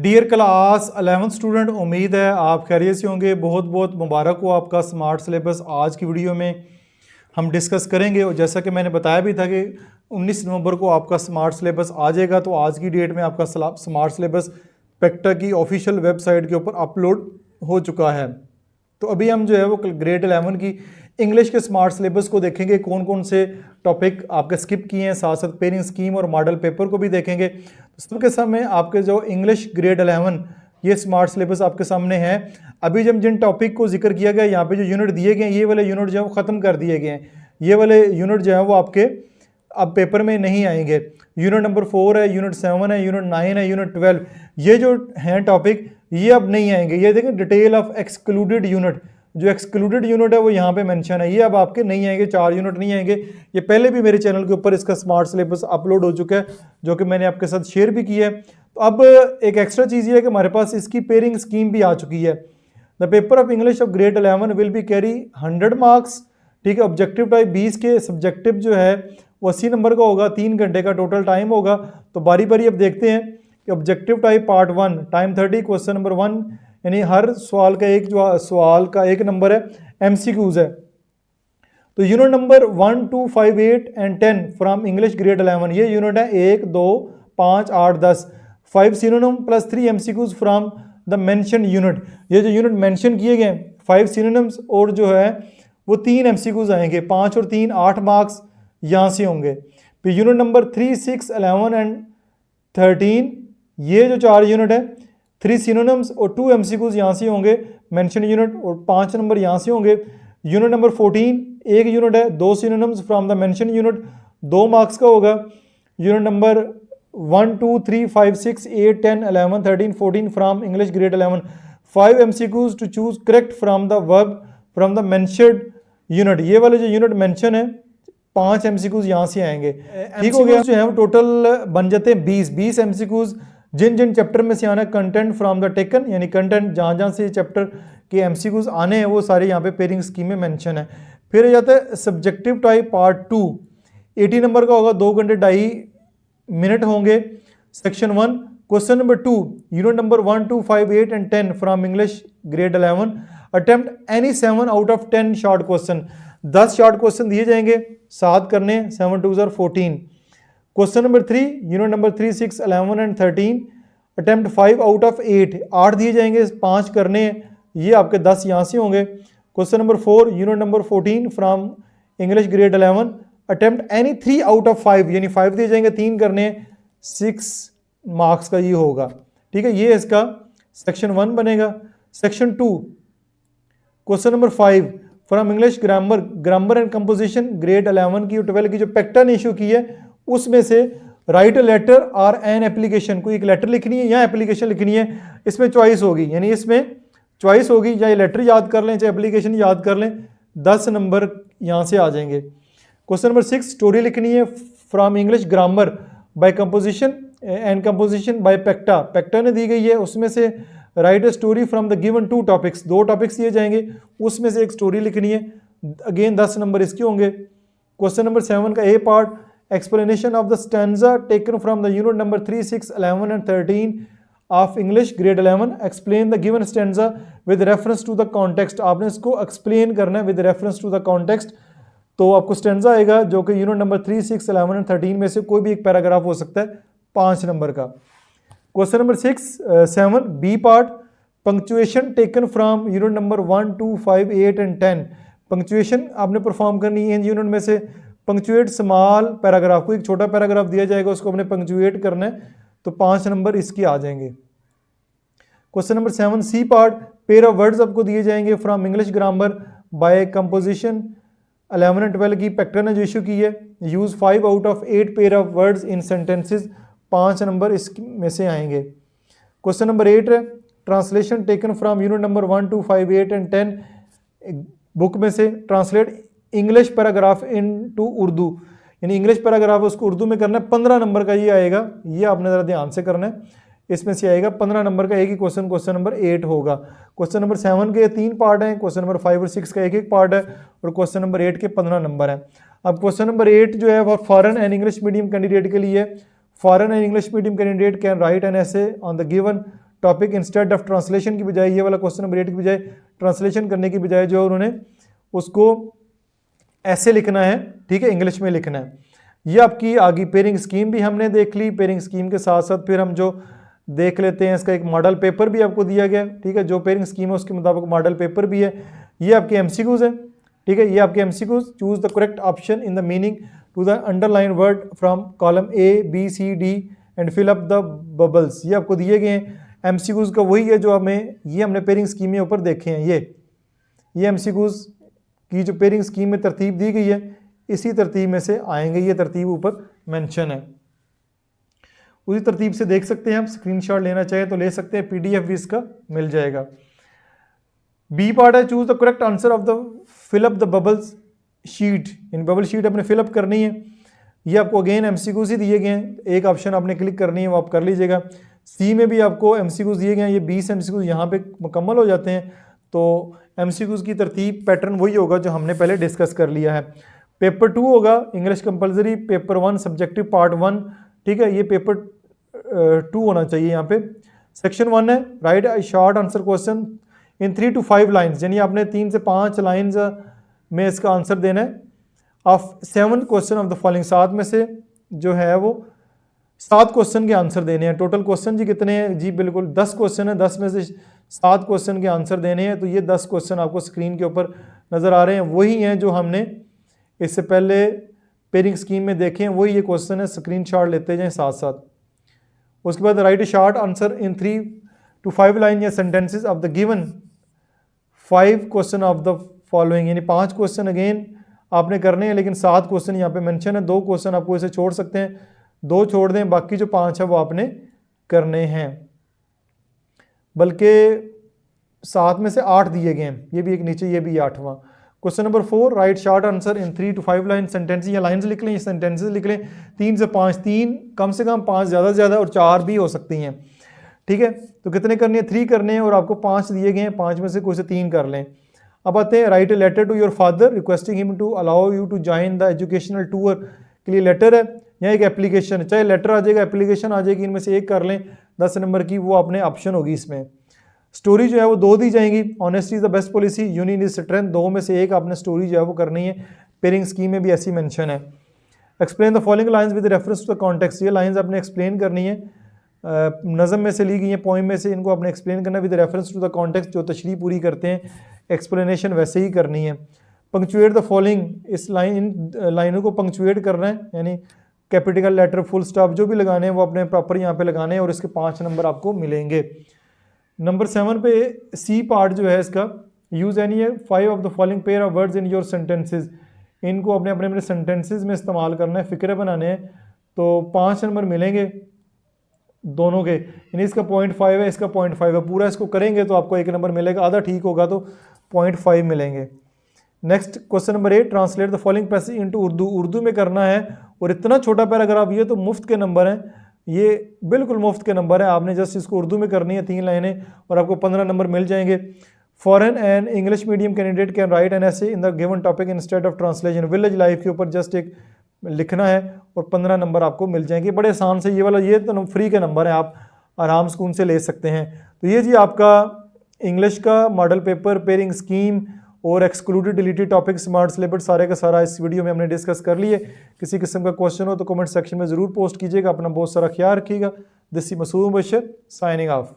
Dear class 11th student, उम्मीद है आप खैरियत से होंगे। बहुत बहुत मुबारक हो आपका स्मार्ट सिलेबस। आज की वीडियो में हम डिस्कस करेंगे और जैसा कि मैंने बताया भी था कि 19 नवंबर को आपका स्मार्ट सिलेबस आ जाएगा। तो आज की डेट में आपका स्मार्ट सिलेबस पेक्टा की ऑफिशियल वेबसाइट के ऊपर अपलोड हो चुका है। तो अभी हम जो है वो ग्रेड 11 की इंग्लिश के स्मार्ट सिलेबस को देखेंगे, कौन कौन से टॉपिक आपके स्किप किए हैं, साथ साथ पेयरिंग स्कीम और मॉडल पेपर को भी देखेंगे। तो सबके सामने आपके जो इंग्लिश ग्रेड 11 ये स्मार्ट सिलेबस आपके सामने है। अभी जब जिन टॉपिक को जिक्र किया गया, यहाँ पे जो यूनिट दिए गए हैं ये वाले यूनिट जो है वो ख़त्म कर दिए गए हैं। ये वाले यूनिट जो है वो आपके अब पेपर में नहीं आएंगे। यूनिट नंबर 4 है, यूनिट 7 है, यूनिट 9 है, यूनिट 12, ये जो हैं टॉपिक ये अब नहीं आएंगे। ये देखें डिटेल ऑफ एक्सक्लूडेड यूनिट, जो एक्सक्लूडेड यूनिट है वो यहाँ पे मेंशन है, ये अब आपके नहीं आएंगे। 4 यूनिट नहीं आएंगे। ये पहले भी मेरे चैनल के ऊपर इसका स्मार्ट सिलेबस अपलोड हो चुका है, जो कि मैंने आपके साथ शेयर भी किया है। तो अब एक एक्स्ट्रा चीज़ ये है कि हमारे पास इसकी पेयरिंग स्कीम भी आ चुकी है। The paper of English of grade 11 will be carry 100 marks. ठीक है, ऑब्जेक्टिव टाइप 20 के, सब्जेक्टिव जो है वो 80 नंबर का होगा। 3 घंटे का टोटल टाइम होगा। तो बारी बारी अब देखते हैं कि objective type part 1 time 30, question number 1, यानी हर सवाल का एक नंबर है, एमसीक्यूज है। तो unit number 1, 2, 5, 8 and 10 from English grade 11, ये यूनिट है 1, 2, 5, 8, 10। 5 synonym plus 3 MCQs from the mention unit. ये जो यूनिट मेंशन किए गए 5 सिनोनिम्स और जो है वो 3 एमसीक्यूज आएंगे। 5 और 3 8 मार्क्स यहाँ से होंगे। फिर यूनिट नंबर 3, 6, 11 एंड 13, ये जो 4 यूनिट है 3 सिनोनिम्स और 2 एमसीक्यूज यहाँ से होंगे मेंशन यूनिट, और 5 नंबर यहाँ से होंगे। यूनिट नंबर 14 एक यूनिट है, 2 synonyms from the mention unit, 2 marks का होगा। Unit number 1, 2, 3, 5, 6, 8, 10, 11, 13, 14 from English grade 11, 5 MCQs to choose correct from the verb from the mentioned unit. ये वाले जो यूनिट मेंशन है 5 एमसीक्यूज यहाँ से आएंगे। ठीक हो गया। जो है वो टोटल बन जाते हैं 20 एमसीक्यूज। जिन जिन चैप्टर में से आना है कंटेंट फ्रॉम द टेकन, यानी कंटेंट जहाँ जहाँ से चैप्टर के एमसीक्यूज आने हैं वो सारे यहाँ पे पेयरिंग स्कीम में मेंशन है। फिर आ जाता है सब्जेक्टिव टाइप पार्ट 2, 80 नंबर का होगा, 2 घंटे 2.5 मिनट होंगे। Section 1, question number 2, unit number 1, 2, 5, 8 and 10 from English grade 11, attempt any 7 out of 10 short question. 10 short question दिए जाएंगे, 7 करने, 7 2 14। Question number 3, unit number 3, 6, 11 and 13, attempt 5 out of 8, 8 दिए जाएंगे, 5 करने, ये आपके 10 यहाँ से होंगे। Question number 4, unit number 14 from English grade 11, attempt any 3 out of 5, यानी 5 दिए जाएंगे, 3 करने, 6 मार्क्स का ये होगा। ठीक है, ये इसका सेक्शन 1 बनेगा। Section 2, question number 5 from English grammar and composition grade 11 की 12 की जो पेक्टा ने इशू की है उसमें से राइट अ लेटर और एन एप्लीकेशन, कोई एक लेटर लिखनी है या एप्लीकेशन लिखनी है, इसमें चॉइस होगी, यानी इसमें चॉइस होगी, चाहे लेटर याद कर लें चाहे एप्लीकेशन याद कर लें, 10 नंबर यहाँ से आ जाएंगे। क्वेश्चन नंबर 6, स्टोरी लिखनी है from English grammar by composition and composition by पेक्टा ने दी गई है, उसमें से write a story from the given 2 topics, 2 topics दिए जाएंगे, उसमें से एक स्टोरी लिखनी है, अगेन 10 नंबर इसके होंगे। क्वेश्चन नंबर 7 का ए part, explanation of the stanza taken from the unit number 3, 6, 11 and 13 of English grade 11, explain the given stanza with reference to the context। आपने इसको explain करना है with reference to the context। तो आपको stanza आएगा जो कि यूनिट नंबर 3, 6, 11 and 13 में से कोई भी एक पैराग्राफ हो सकता है, 5 नंबर का। Question number 6, 7 B part, punctuation taken from unit number 1, 2, 5, 8 and 10। Punctuation आपने परफॉर्म करनी है इन यूनिट में से। पंक्चुएट स्मॉल पैराग्राफ, को एक छोटा पैराग्राफ दिया जाएगा उसको अपने पंक्चुएट करना है, तो 5 नंबर इसके आ जाएंगे। Question number 7 C part, pair of words आपको दिए जाएंगे from English grammar by composition 11 and 12 की पेक्टा ने जो इशू की है, use 5 out of 8 pair of words in sentences, 5 number इसमें से आएंगे। क्वेश्चन नंबर 8 है translation taken from unit number 1, 2, 5, 8 and 10 book में से, translate English paragraph into Urdu, यानी इंग्लिश पैराग्राफ उसको उर्दू में करना है, 15 नंबर का ये आएगा, ये आपने ज़रा ध्यान से करना है, इसमें से आएगा 15 नंबर का एक ही क्वेश्चन, क्वेश्चन नंबर 8 होगा। क्वेश्चन नंबर 7 के 3 पार्ट हैं, क्वेश्चन नंबर 5 और 6 का एक पार्ट है, और क्वेश्चन नंबर 8 के 15 नंबर हैं। अब क्वेश्चन नंबर 8 जो है वो foreign and English medium candidate के लिए, foreign and English medium candidate can write an essay on the given topic instead of translation की बजाय, ये वाला क्वेश्चन नंबर 8 की बजाय ट्रांसलेशन करने की बजाय जो उन्होंने उसको ऐसे लिखना है, ठीक है, इंग्लिश में लिखना है। ये आपकी आगे पेयरिंग स्कीम भी हमने देख ली। पेयरिंग स्कीम के साथ साथ फिर हम जो देख लेते हैं, इसका एक मॉडल पेपर भी आपको दिया गया, ठीक है, जो पेयरिंग स्कीम है उसके मुताबिक मॉडल पेपर भी है। ये आपके एमसीक्यूज है, ठीक है, ये आपके MCQs. Choose the correct option in the meaning to the underline word from column A B C D and fill up the bubbles. ये आपको दिए गए हैं। एमसीक्यूज का वही है जो हमें, ये हमने पेयरिंग स्कीम के ऊपर देखे हैं। ये एमसीक्यूज की जो पेयरिंग स्कीम में तरतीब दी गई है, इसी तरतीब में से आएंगे। ये तरतीब ऊपर मेंशन है, उसी तरतीब से देख सकते हैं। हम स्क्रीनशॉट लेना चाहें तो ले सकते हैं, पीडीएफ भी इसका मिल जाएगा। बी पार्ट है, choose the correct answer of the fill up the bubbles sheet. इन बबल शीट अपने फिलअप करनी है। ये आपको अगेन एमसीक्यूज ही दिए गए हैं, एक ऑप्शन आपने क्लिक करनी है, वो आप कर लीजिएगा। सी में भी आपको एमसीक्यूज दिए गए हैं, ये 20 एमसीक्यूज यहाँ पे मुकम्मल हो जाते हैं। तो एमसीक्यूज की तरतीब पैटर्न वही होगा जो हमने पहले डिस्कस कर लिया है। पेपर 2 होगा English compulsory, paper 1 subjective part 1, ठीक है, ये पेपर 2 होना चाहिए यहाँ पे। सेक्शन 1 है, right a short answer question in 3 to 5 lines, यानी आपने 3 से 5 लाइन्स में इसका आंसर देना है। Of 7 question of the following, 7 में से जो है वो 7 क्वेश्चन के आंसर देने हैं। टोटल क्वेश्चन जी कितने हैं? जी बिल्कुल 10 क्वेश्चन है, 10 में से 7 क्वेश्चन के आंसर देने हैं। तो ये 10 क्वेश्चन आपको स्क्रीन के ऊपर नज़र आ रहे हैं, वही हैं जो हमने इससे पहले पेयरिंग स्कीम में देखे हैं, वही ये क्वेश्चन है। स्क्रीनशॉट लेते जाएं साथ साथ। उसके बाद write short answer in 3 to 5 line या sentences of the given 5 question of the following, यानी 5 क्वेश्चन अगेन आपने करने हैं, लेकिन 7 क्वेश्चन यहाँ पे मेंशन है। 2 क्वेश्चन आपको इसे छोड़ सकते हैं, 2 छोड़ दें, बाकी जो 5 है वो आपने करने हैं। बल्कि 7 में से 8 दिए गए हैं, ये भी एक नीचे, ये भी 8वां। Question number 4, write short answer in 3 to 5 line sentences, या लाइन्स लिख लें, सेंटेंसेस लिख लें। 3 से 5, 3 कम से कम, 5 ज़्यादा से ज़्यादा, और 4 भी हो सकती हैं, ठीक है। तो कितने करने हैं? 3 करने हैं, और आपको 5 दिए गए हैं, 5 में से कोई से 3 कर लें। अब आते हैं, write a letter to your father requesting him to allow you to join the educational tour. के लिए लेटर है या एक एप्लीकेशन, चाहे लेटर आ जाएगा, एप्लीकेशन आ जाएगी, इनमें से एक कर लें। 10 नंबर की वो आपने ऑप्शन होगी इसमें। स्टोरी जो है वो 2 दी जाएंगी। Honesty is the best policy, union is strength, 2 में से एक आपने स्टोरी जो है वो करनी है। पेयरिंग स्कीम में भी ऐसी मेंशन है। Explain the following lines with reference to the context, ये लाइंस आपने एक्सप्लेन करनी है, नज़म में से ली गई हैं, पोइम में से, इनको आपने एक्सप्लेन करना with reference to the context, जो तशरीह पूरी करते हैं, एक्सप्लेनेशन वैसे ही करनी है। पंक्चुएट द फॉलोइंग, इस इन लाइनों को पंक्चुएट करना है, यानी कैपिटल लेटर, फुल स्टॉप जो भी लगाने हैं वो अपने प्रॉपर यहाँ पे लगाने हैं, और इसके 5 नंबर आपको मिलेंगे। नंबर 7 पे सी पार्ट जो है इसका, यूज एनी है 5 of the following pair of words in your sentences, इनको अपने अपने अपने सेंटेंसेज में इस्तेमाल करना है, फ़िक्रे बनाने हैं। तो 5 नंबर मिलेंगे दोनों के, यानी इसका 0.5 है, इसका 0.5 है। पूरा इसको करेंगे तो आपको 1 नंबर मिलेगा, आधा ठीक होगा तो 0.5 मिलेंगे। Next question number 8, translate the following passage into Urdu, Urdu में करना है। और इतना छोटा पैराग्राफ, ये तो मुफ्त के नंबर हैं, ये बिल्कुल मुफ्त के नंबर है। आपने जस्ट इसको उर्दू में करनी है, 3 लाइनें, और आपको 15 नंबर मिल जाएंगे। Foreign and English medium candidate can write an essay in the given topic instead of translation, village life के ऊपर जस्ट एक लिखना है और 15 नंबर आपको मिल जाएंगे। बड़े आसान से, ये वाला ये तो फ्री के नंबर है, आप आराम सुकून से ले सकते हैं। तो ये जी आपका इंग्लिश का मॉडल पेपर, पेयरिंग स्कीम और excluded deleted topic, smart syllabus, सारे का सारा इस वीडियो में हमने डिस्कस कर लिए। किसी किस्म का क्वेश्चन हो तो कमेंट सेक्शन में ज़रूर पोस्ट कीजिएगा। अपना बहुत सारा ख्याल रखिएगा। This is Masood Mubashar signing of.